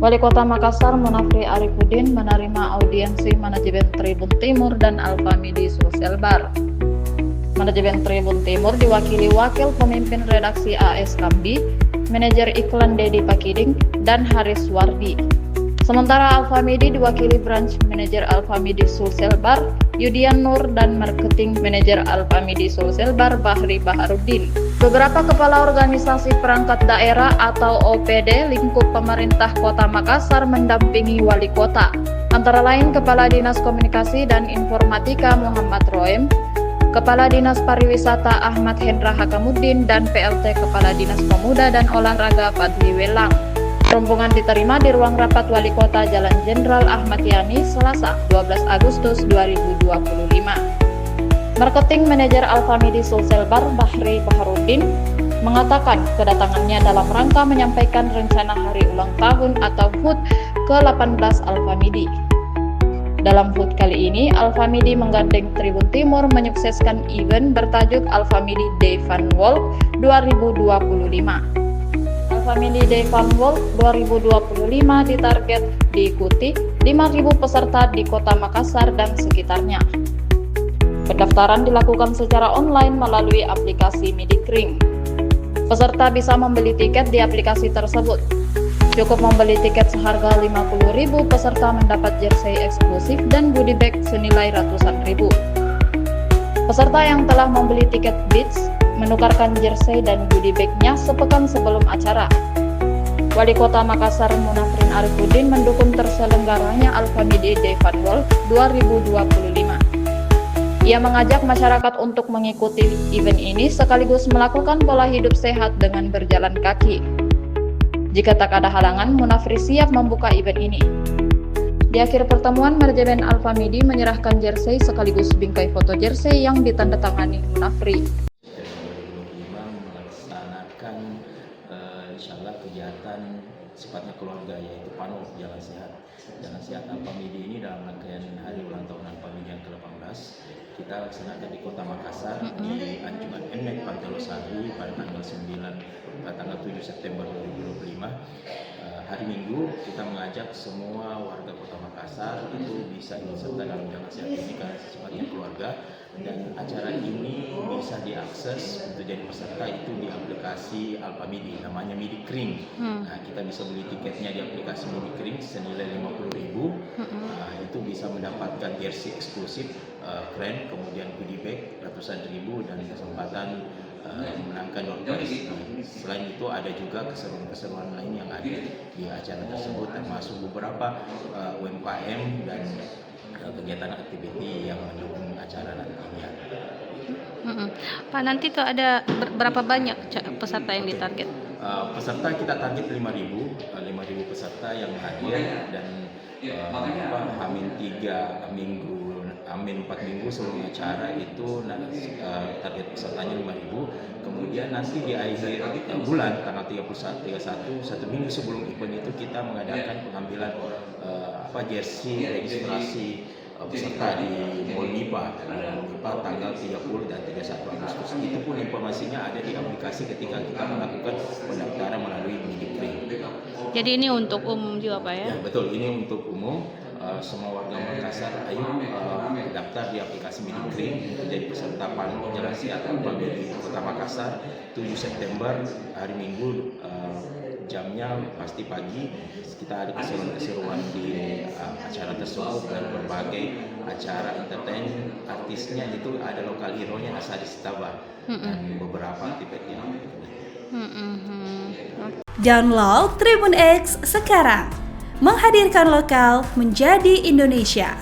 Wali Kota Makassar Munafri Arifudin menerima audiensi manajemen Tribun Timur dan Alfamidi Sulsel Bar. Manajemen Tribun Timur diwakili Wakil Pemimpin Redaksi AS Kambi, Manajer Iklan Dedi Pakiding, dan Haris Wardi. Sementara Alfamidi diwakili Branch Manajer Alfamidi Sulsel Bar, Yudian Nur, dan Marketing Manajer Alfamidi Sulsel Bar, Bahri Baharudin. Beberapa kepala organisasi perangkat daerah atau OPD lingkup pemerintah Kota Makassar mendampingi wali kota, antara lain Kepala Dinas Komunikasi dan Informatika Muhammad Roem, Kepala Dinas Pariwisata Ahmad Hendra Hakamuddin, dan PLT Kepala Dinas Pemuda dan Olahraga Fadli Welang. Rombongan diterima di ruang rapat Wali Kota Jalan Jenderal Ahmad Yani, Selasa 12 Agustus 2025. Marketing Manajer Alfamidi Sulsel Bar, Bahri Baharudin, mengatakan kedatangannya dalam rangka menyampaikan rencana hari ulang tahun atau HUT ke-18 Alfamidi. Dalam HUT kali ini, Alfamidi menggandeng Tribun Timur menyukseskan event bertajuk Alfamidi Day Fun Walk 2025. Alfamidi Day Fun Walk 2025 ditarget diikuti 5.000 peserta di Kota Makassar dan sekitarnya. Pendaftaran dilakukan secara online melalui aplikasi Midikring. Peserta bisa membeli tiket di aplikasi tersebut. Cukup membeli tiket seharga 50.000, peserta mendapat jersey eksklusif dan goodie bag senilai ratusan ribu. Peserta yang telah membeli tiket Beats menukarkan jersey dan goodie bag-nya sepekan sebelum acara. Wali Kota Makassar Munafri Arifudin mendukung terselenggaranya Alfamidi Day Fun Walk 2025. Ia mengajak masyarakat untuk mengikuti event ini sekaligus melakukan pola hidup sehat dengan berjalan kaki. Jika tak ada halangan, Munafri siap membuka event ini. Di akhir pertemuan, manajemen Alfamidi menyerahkan jersey sekaligus bingkai foto jersey yang ditandatangani Munafri. Melaksanakan insyaallah kegiatan sifatnya keluarga, yaitu PANO Jalan Sehat. Jalan Sehat Alfamidi ini dalam rangkaian hari ulang tahun Alfamidi yang ke-18 kita laksanakan di Kota Makassar di Anjungan Emek Pantai Losari pada tanggal 7 September 2025. Hari Minggu kita mengajak semua warga Kota Makassar itu bisa ikut serta dalam Jalan Sehat ini karena sifatnya keluarga, dan acara ini bisa diakses untuk jadi peserta itu di aplikasi Alfamidi namanya Midikring. Nah, kita bisa beli tiketnya di aplikasi Midikring senilai 50.000. Itu bisa mendapatkan jersey eksklusif keren, kemudian goodie bag ratusan ribu, dan kesempatan memenangkan door prize. Selain itu ada juga keseruan-keseruan lain yang ada di acara tersebut, termasuk beberapa UMKM dan kegiatan aktiviti yang mendukung acara nantinya. Pak, nanti tuh ada berapa banyak peserta yang ditarget? Peserta kita target 5.000 peserta yang hadir, dan Amin 4 minggu sebelum acara itu target pesertanya 5.000. Kemudian nanti di akhir bulan tanggal 31 1 minggu sebelum event itu kita mengadakan pengambilan jersey registrasi peserta di Mall Nipa tanggal 30 dan 31 Agustus. Itu pun informasinya ada di aplikasi ketika kita melakukan pendaftaran melalui Midikring. Jadi ini untuk umum juga, Pak, ya? Ya, betul, ini untuk umum. Semua warga Makassar ayo daftar di aplikasi Midikring menjadi peserta PANO Jalan Sehat Alfamidi di Kota Makassar 7 September hari Minggu. Jamnya pasti pagi. Kita ada keseruan di acara tersebut dan berbagai acara entertain. Artisnya itu ada lokal hero-nya Asari Sitaba dan beberapa aktiviti yang Download Tribun X sekarang, menghadirkan lokal menjadi Indonesia.